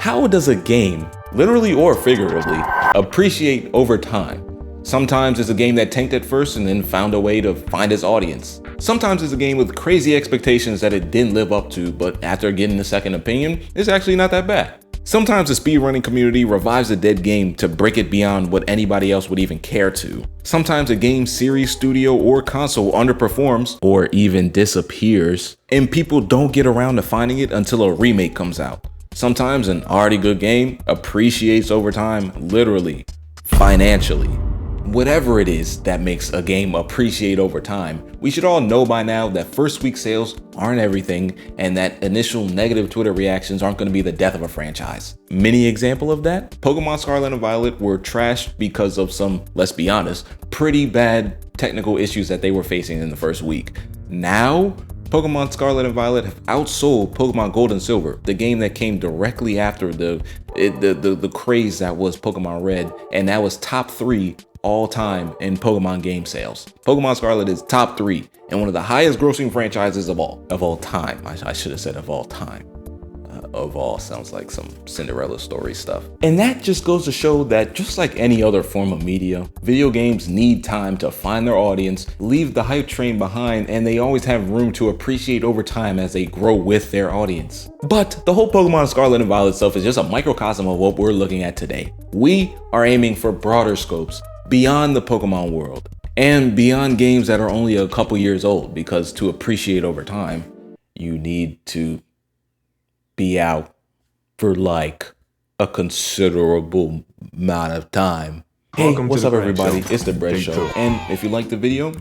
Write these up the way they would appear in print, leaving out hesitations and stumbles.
How does a game, literally or figuratively, appreciate over time? Sometimes it's a game that tanked at first and then found a way to find its audience. Sometimes it's a game with crazy expectations that it didn't live up to, but after getting a second opinion, it's actually not that bad. Sometimes the speedrunning community revives a dead game to break it beyond what anybody else would even care to. Sometimes a game series, studio, or console underperforms or even disappears, and people don't get around to finding it until a remake comes out. Sometimes an already good game appreciates over time, literally, financially. Whatever it is that makes a game appreciate over time, we should all know by now that first week sales aren't everything and that initial negative Twitter reactions aren't going to be the death of a franchise. Mini example of that, Pokemon Scarlet and Violet were trashed because of some, let's be honest, pretty bad technical issues that they were facing in the first week. Now, Pokemon Scarlet and Violet have outsold Pokemon Gold and Silver, the game that came directly after the craze that was Pokemon Red, and that was top 3 all time in Pokemon game sales. Pokemon Scarlet is top 3 and one of the highest grossing franchises of all time. I should have said of all time. Of all sounds like some Cinderella story stuff. And that just goes to show that just like any other form of media, video games need time to find their audience, leave the hype train behind, and they always have room to appreciate over time as they grow with their audience. But the whole Pokemon Scarlet and Violet stuff is just a microcosm of what we're looking at today. We are aiming for broader scopes beyond the Pokemon world and beyond games that are only a couple years old, because to appreciate over time, you need to be out for like a considerable amount of time. Hey, what's up everybody? It's the Bread Show. And if you like the video,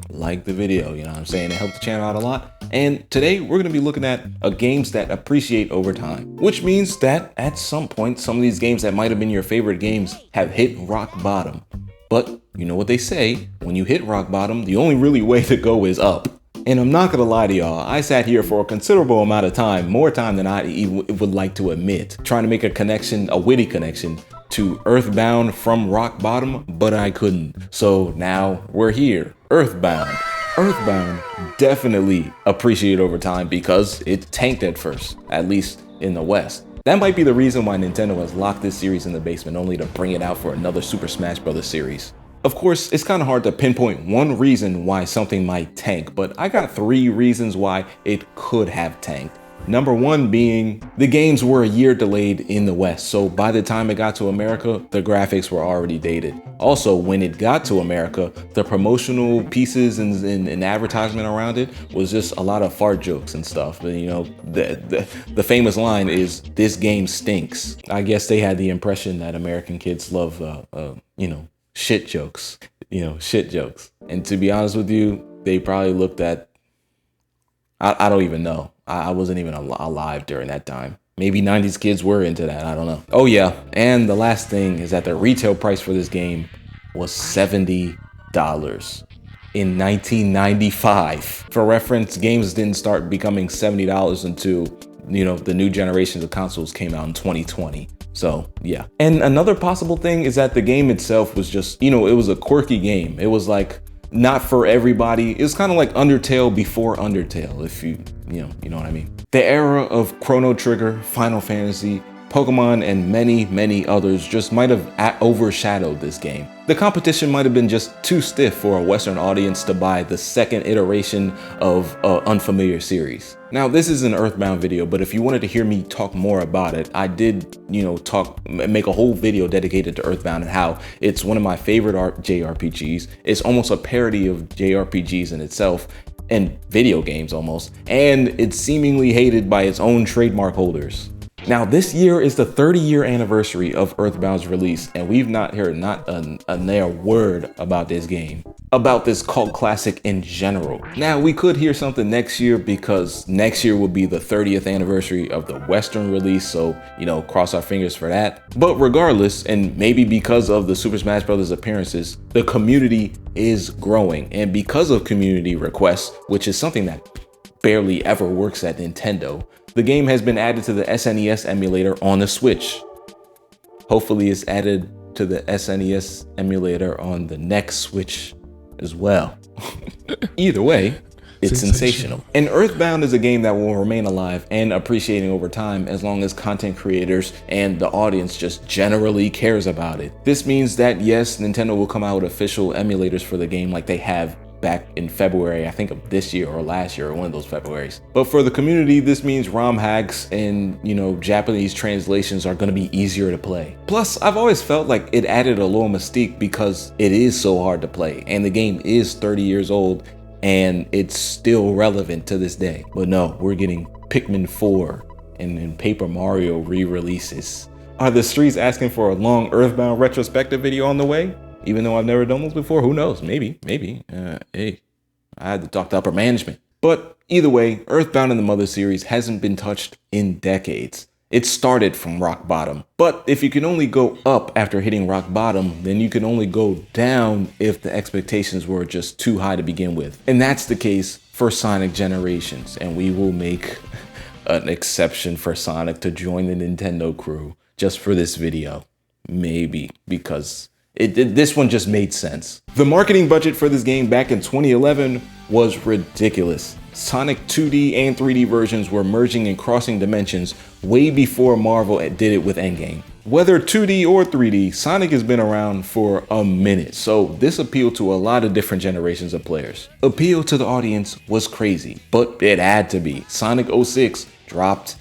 you know what I'm saying? It helps the channel out a lot. And today we're gonna be looking at games that appreciate over time, which means that at some point, some of these games that might have been your favorite games have hit rock bottom. But you know what they say, when you hit rock bottom, the only really way to go is up. And I'm not gonna lie to y'all, I sat here for a considerable amount of time, more time than I would like to admit, trying to make a connection, a witty connection to Earthbound from rock bottom, but I couldn't. So now we're here, Earthbound. Earthbound definitely appreciated over time because it tanked at first, at least in the West. That might be the reason why Nintendo has locked this series in the basement only to bring it out for another Super Smash Bros. Series. Of course, it's kind of hard to pinpoint one reason why something might tank, but I got 3 reasons why it could have tanked. Number 1 being the games were a year delayed in the West, so by the time it got to America, the graphics were already dated. Also, when it got to America, the promotional pieces and advertisement around it was just a lot of fart jokes and stuff. But, you know, the famous line is, "This game stinks." I guess they had the impression that American kids love, shit jokes. And to be honest with you, they probably looked at, I don't even know. I wasn't even alive during that time. Maybe 90s kids were into that, I don't know. Oh yeah, and the last thing is that the retail price for this game was $70 in 1995. For reference, games didn't start becoming $70 until, the new generations of consoles came out in 2020. So yeah. And another possible thing is that the game itself was just, it was a quirky game. It was like not for everybody. It was kind of like Undertale before Undertale, if you know what I mean. The era of Chrono Trigger, Final Fantasy, Pokemon, and many others just might have overshadowed this game. The competition might have been just too stiff for a Western audience to buy the second iteration of an unfamiliar series. Now, this is an Earthbound video, but if you wanted to hear me talk more about it, I did, make a whole video dedicated to Earthbound and how it's one of my favorite JRPGs. It's almost a parody of JRPGs in itself, and video games almost, and it's seemingly hated by its own trademark holders. Now, this year is the 30-year anniversary of Earthbound's release, and we've not heard a word about this game, about this cult classic in general. Now, we could hear something next year because next year will be the 30th anniversary of the Western release, so, cross our fingers for that. But regardless, and maybe because of the Super Smash Bros. Appearances, the community is growing, and because of community requests, which is something that barely ever works at Nintendo, the game has been added to the SNES emulator on the Switch. Hopefully it's added to the SNES emulator on the next Switch as well. Either way, It's sensational. And Earthbound is a game that will remain alive and appreciating over time as long as content creators and the audience just generally cares about it. This means that yes, Nintendo will come out with official emulators for the game like they have back in February, I think of this year or last year, or one of those Februarys. But for the community, this means ROM hacks and, Japanese translations are gonna be easier to play. Plus, I've always felt like it added a little mystique because it is so hard to play and the game is 30 years old and it's still relevant to this day. But no, we're getting Pikmin 4 and then Paper Mario re-releases. Are the streets asking for a long Earthbound retrospective video on the way? Even though I've never done those before, who knows? Maybe. Hey, I had to talk to upper management. But either way, Earthbound in the Mother series hasn't been touched in decades. It started from rock bottom. But if you can only go up after hitting rock bottom, then you can only go down if the expectations were just too high to begin with. And that's the case for Sonic Generations. And we will make an exception for Sonic to join the Nintendo crew just for this video. Maybe, because this one just made sense. The marketing budget for this game back in 2011 was ridiculous. Sonic 2D and 3D versions were merging and crossing dimensions way before Marvel did it with Endgame. Whether 2D or 3D, Sonic has been around for a minute, so this appealed to a lot of different generations of players. Appeal to the audience was crazy, but it had to be. Sonic 06 dropped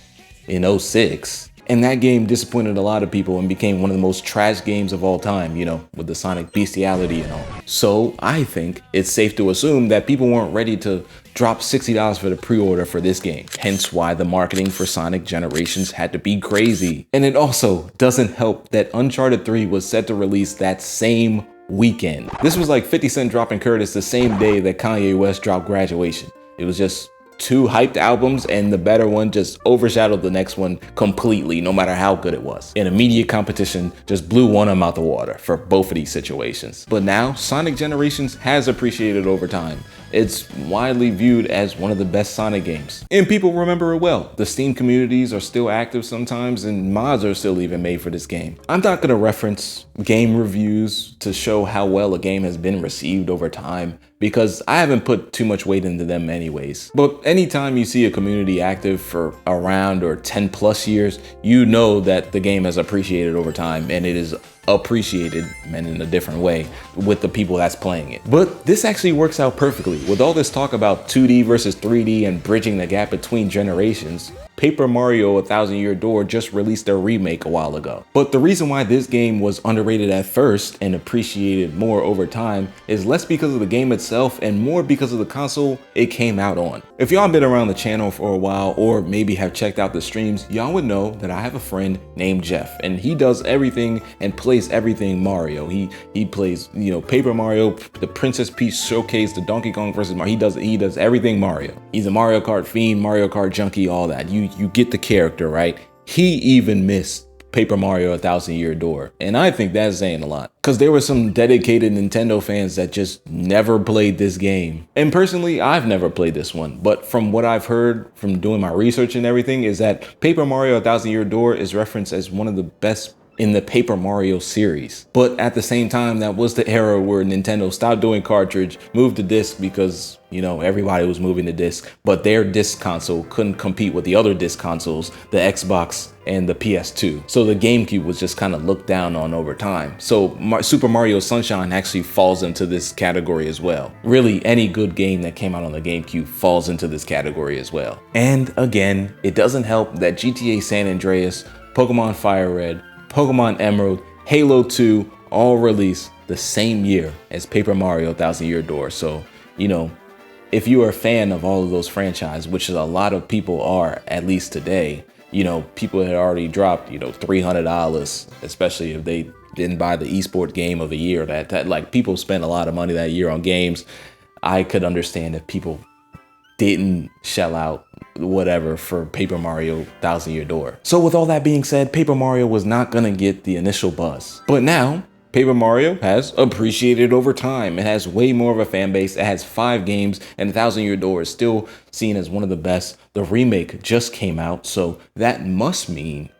in 06. And that game disappointed a lot of people and became one of the most trash games of all time, with the Sonic bestiality and all. So I think it's safe to assume that people weren't ready to drop $60 for the pre-order for this game. Hence why the marketing for Sonic Generations had to be crazy. And it also doesn't help that Uncharted 3 was set to release that same weekend. This was like 50 Cent dropping Curtis the same day that Kanye West dropped Graduation. It was just two hyped albums and the better one just overshadowed the next one completely, no matter how good it was. An immediate competition just blew one of them out the water for both of these situations. But now Sonic Generations has appreciated over time. It's widely viewed as one of the best Sonic games, and people remember it well. The Steam communities are still active sometimes, and mods are still even made for this game. I'm not gonna reference game reviews to show how well a game has been received over time, because I haven't put too much weight into them anyways. But anytime you see a community active for around or 10 plus years, you know that the game has appreciated over time, and it is appreciated, and in a different way, with the people that's playing it. But this actually works out perfectly. With all this talk about 2D versus 3D and bridging the gap between generations, Paper Mario: A Thousand Year Door just released a remake a while ago. But the reason why this game was underrated at first and appreciated more over time is less because of the game itself and more because of the console it came out on. If y'all been around the channel for a while or maybe have checked out the streams, y'all would know that I have a friend named Jeff, and he does everything and plays everything Mario. He plays, Paper Mario, the Princess Peach Showcase, the Donkey Kong versus Mario. He does everything Mario. He's a Mario Kart fiend, Mario Kart junkie, all that. You get the character, right? He even missed Paper Mario: A Thousand Year Door, and I think that's saying a lot, because there were some dedicated Nintendo fans that just never played this game. And personally, I've never played this one, but from what I've heard from doing my research and everything is that Paper Mario: A Thousand Year Door is referenced as one of the best in the Paper Mario series. But at the same time, that was the era where Nintendo stopped doing cartridge, moved to disc because, everybody was moving to disc, but their disc console couldn't compete with the other disc consoles, the Xbox and the PS2. So the GameCube was just kind of looked down on over time. So Super Mario Sunshine actually falls into this category as well. Really, any good game that came out on the GameCube falls into this category as well. And again, it doesn't help that GTA San Andreas, Pokemon Fire Red, Pokemon Emerald, Halo 2 all released the same year as Paper Mario: A Thousand Year Door. So, if you are a fan of all of those franchises, which is a lot of people are, at least today, people had already dropped, $300, especially if they didn't buy the esport game of the year. That like people spent a lot of money that year on games. I could understand if people didn't shell out whatever for Paper Mario: Thousand Year Door. So with all that being said, Paper Mario was not gonna get the initial buzz. But now, Paper Mario has appreciated over time. It has way more of a fan base. It has 5 games, and 1,000 Year Door is still seen as one of the best. The remake just came out, so that must mean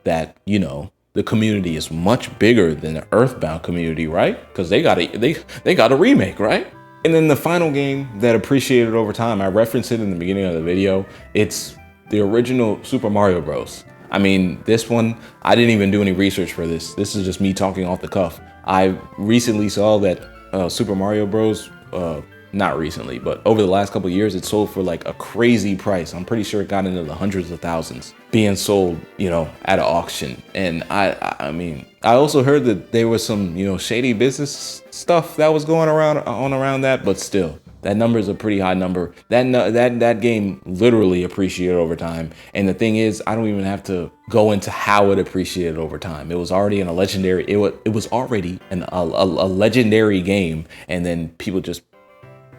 that, the community is much bigger than the Earthbound community, right? Because they got a remake, right? And then the final game that appreciated over time, I referenced it in the beginning of the video. It's the original Super Mario Bros. I mean, this one, I didn't even do any research for this. This is just me talking off the cuff. I recently saw that Super Mario Bros. Not recently, but over the last couple of years, it sold for like a crazy price. I'm pretty sure it got into the hundreds of thousands being sold, you know, at an auction. And I mean, I also heard that there was some, you know, shady business stuff that was going around that, but still, that number is a pretty high number. That game literally appreciated over time. And the thing is, I don't even have to go into how it appreciated over time. It was already in a legendary. It was already a legendary game, and then people just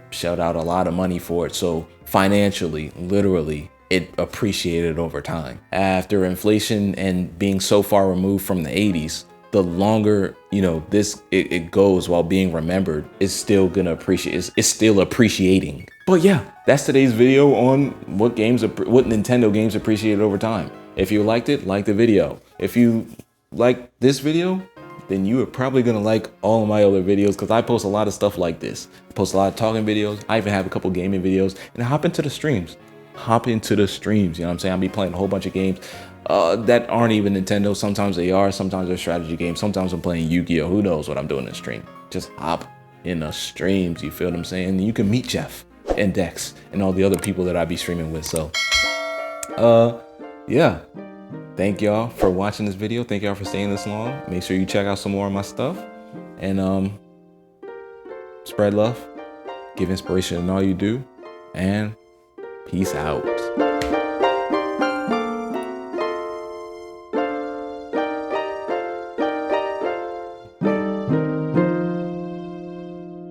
shelled out a lot of money for it. So financially, literally, it appreciated over time. After inflation and being so far removed from the 80s, the longer, you know, it goes while being remembered, it's still gonna appreciate. It's still appreciating. But yeah, that's today's video on what Nintendo games appreciated over time. If you liked it, like the video. If you like this video, then you are probably gonna like all of my other videos, because I post a lot of stuff like this. I post a lot of talking videos. I even have a couple gaming videos, and hop into the streams. You know what I'm saying? I'll be playing a whole bunch of games that aren't even Nintendo. Sometimes they are, sometimes they're strategy games. Sometimes I'm playing Yu-Gi-Oh! Who knows what I'm doing in the stream? Just hop in the streams, you feel what I'm saying? And you can meet Jeff and Dex and all the other people that I be streaming with. So, yeah. Thank y'all for watching this video. Thank y'all for staying this long. Make sure you check out some more of my stuff. And spread love, give inspiration in all you do, and peace out.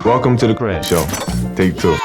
Welcome to the Crash Show. Take two.